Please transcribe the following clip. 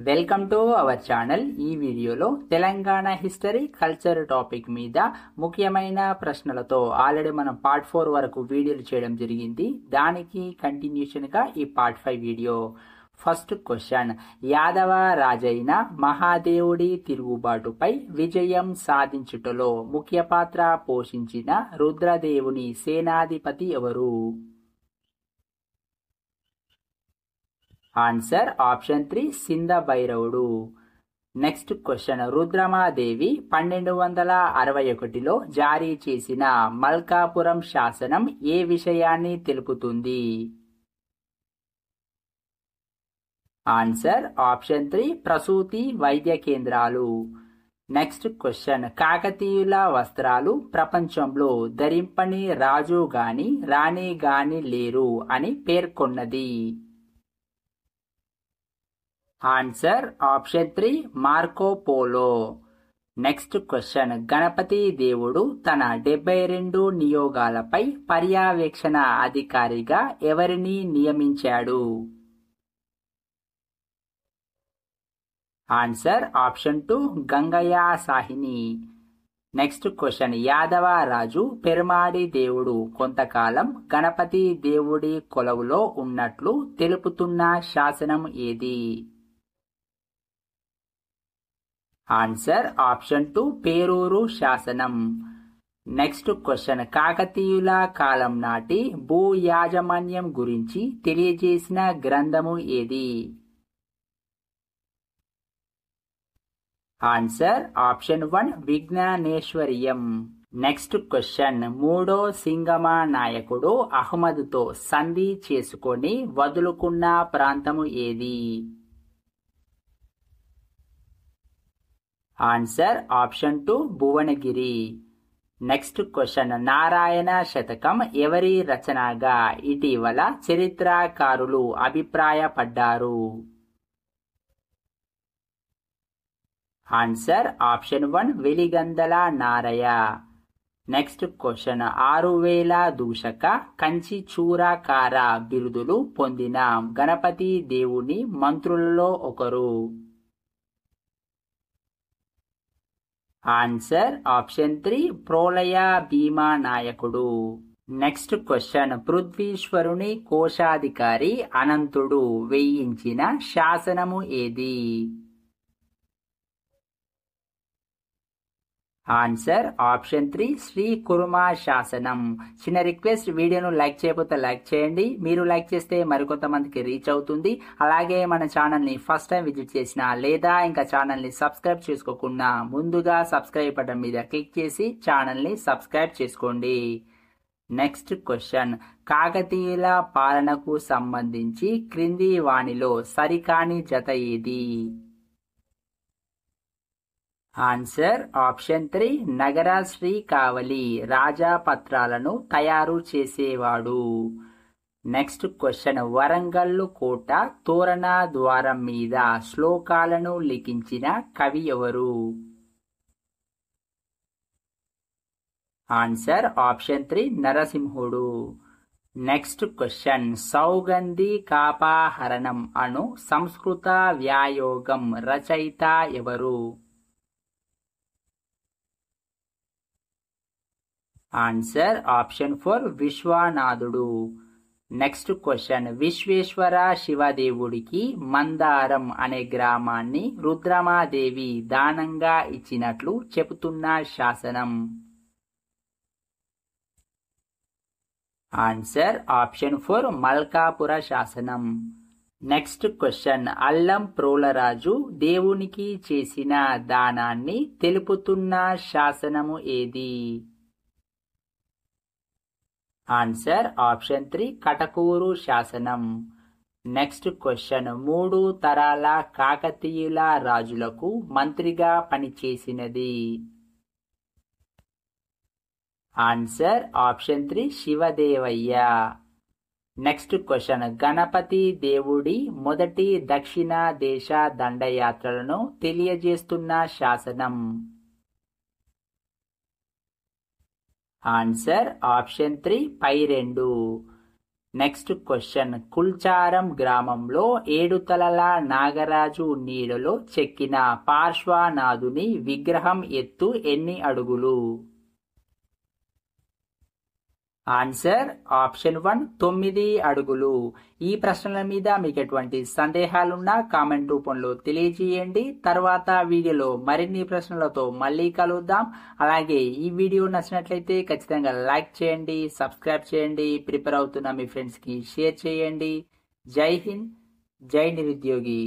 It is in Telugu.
Welcome to our channel. ఈ వీడియోలో తెలంగాణ హిస్టరీ కల్చర్ టాపిక్ మీద ముఖ్యమైన ప్రశ్నలతో ఆల్రెడీ మనం పార్ట్ 4 వరకు వీడియోలు చేయడం జరిగింది. దానికి కంటిన్యూషన్గా ఈ part 5 video. First question, Yadava రాజైన మహాదేవుడి తిరుగుబాటుపై విజయం సాధించుటలో ముఖ్య పాత్ర పోషించిన రుద్రదేవుని సేనాధిపతి ఎవరు? ఆన్సర్ ఆప్షన్ 3 సింద భైరవుడు. నెక్స్ట్ క్వశ్చన్, రుద్రమాదేవి 1261లో జారీ చేసిన మల్కాపురం శాసనం ఏ విషయాన్ని తెలుపుతుంది? ఆన్సర్ ఆప్షన్ 3 ప్రసూతి వైద్య కేంద్రాలు. నెక్స్ట్ క్వశ్చన్, కాకతీయుల వస్త్రాలు ప్రపంచంలో ధరింపని రాజు గాని రాణి గాని లేరు అని పేర్కొన్నది? Answer option 3 Marco Polo. Next question, Ganapati దేవుడు తన 72 నియోగాలపై పర్యవేక్షణ అధికారిగా ఎవరిని నియమించాడు? Answer option 2 Gangayya Sahini. Next question, Yadava రాజు పెరుమాడి దేవుడు కొంతకాలం గణపతి దేవుడి కొలువులో ఉన్నట్లు తెలుపుతున్న శాసనం ఏది? ఆన్సర్ ఆప్షన్ 2 పేరూరు శాసనం. నెక్స్ట్ క్వశ్చన్, కాకతీయుల కాలం నాటి భూ యాజమాన్యం గురించి తెలియజేసిన గ్రంథము ఏది? Answer option 1 Vijnaneshwaryam. Next question, మూడో సింగమ నాయకుడు అహ్మద్తో సంధి చేసుకొని వదులుకున్న ప్రాంతము ఏది? Answer option 2 Bhuvanagiri. Next question, Narayana Shatakam ఎవరి రచనగా ఇటీవల చరిత్రకారులు అభిప్రాయపడ్డారు? Answer option 1 Veligandala Naraya. Next question, 6000 దూషక కంచి చూరకార బిరుదులు పొందిన గణపతి దేవుని మంత్రులలో ఒకరు? ఆన్సర్ ఆప్షన్ 3 ప్రోలయ భీమా నాయకుడు. నెక్స్ట్ క్వశ్చన్, పృథ్వీశ్వరుని కోశాధికారి అనంతుడు వేయించిన శాసనము ఏది? ఆన్సర్ ఆప్షన్ 3 శ్రీ కుర్మా శాసనం. చిన్న రిక్వెస్ట్, వీడియోను లైక్ చేయకపోతే లైక్ చేయండి. మీరు లైక్ చేస్తే మరికొంతమందికి రీచ్ అవుతుంది. అలాగే మన ఛానల్ని ఫస్ట్ టైం విజిట్ చేసినా లేదా ఇంకా ఛానల్ని సబ్స్క్రైబ్ చేసుకోకుండా ముందుగా సబ్స్క్రైబ్ బటన్ మీద క్లిక్ చేసి ఛానల్ని సబ్స్క్రైబ్ చేసుకోండి. నెక్స్ట్ క్వశ్చన్, కాకతీయుల పాలనకు సంబంధించి క్రింది వానిలో సరికాని జత ఏది? ఆన్సర్ ఆప్షన్ 3 నగర శ్రీ కావలి రాజపత్రాలను తయారు చేసేవాడు. నెక్స్ట్ క్వశ్చన్, వరంగల్లు కోట తోరణ ద్వారం మీద శ్లోకాలను లిఖించిన కవి ఎవరు? ఆన్సర్ ఆప్షన్ 3 నరసింహుడు. నెక్స్ట్ క్వశ్చన్, సౌగంధి కాపాహరణం అను సంస్కృత వ్యాయోగం రచయిత ఎవరు? ఆన్సర్ ఆప్షన్ 4 విశ్వనాథుడు. నెక్స్ట్ క్వశ్చన్, విశ్వేశ్వర శివదేవుడికి మందారం అనే గ్రామాన్ని రుద్రమాదేవి దానంగా ఇచ్చినట్లు చెబుతున్న శాసనం? ఆన్సర్ ఆప్షన్ 4 మల్కాపుర శాసనం. నెక్స్ట్ క్వశ్చన్, అల్లం ప్రోలరాజు దేవునికి చేసిన దానాన్ని తెలుపుతున్న శాసనము ఏది? ఆన్సర్ ఆప్షన్ 3 కటకూరు శాసనం. నెక్స్ట్ క్వశ్చన్, 3 తరాల కాకతీయుల రాజులకు మంత్రిగా పనిచేసినది? Answer option 3 Shivadevayya. Next question, Ganapati దేవుడి మొదటి దక్షిణ దేశ దండయాత్రలను తెలియజేస్తున్న శాసనం? ఆన్సర్ ఆప్షన్ 3 పై 2. నెక్స్ట్ క్వశ్చన్, కుల్చారం గ్రామంలో 7 తలల నాగరాజు నీడలో చెక్కిన పార్శ్వనాథుని విగ్రహం ఎత్తు ఎన్ని అడుగులు? ఆన్సర్ ఆప్షన్ 1 9 అడుగులు. ఈ ప్రశ్నల మీద మీకు ఎటువంటి సందేహాలున్నా కామెంట్ రూపంలో తెలియజేయండి. తర్వాత వీడియోలో మరిన్ని ప్రశ్నలతో మళ్ళీ కలుద్దాం. అలాగే ఈ వీడియో నచ్చినట్లయితే ఖచ్చితంగా లైక్ చేయండి, సబ్స్క్రైబ్ చేయండి, ప్రిపేర్ అవుతున్న మీ ఫ్రెండ్స్కి షేర్ చేయండి. జై హింద్, జై నిరుద్యోగి.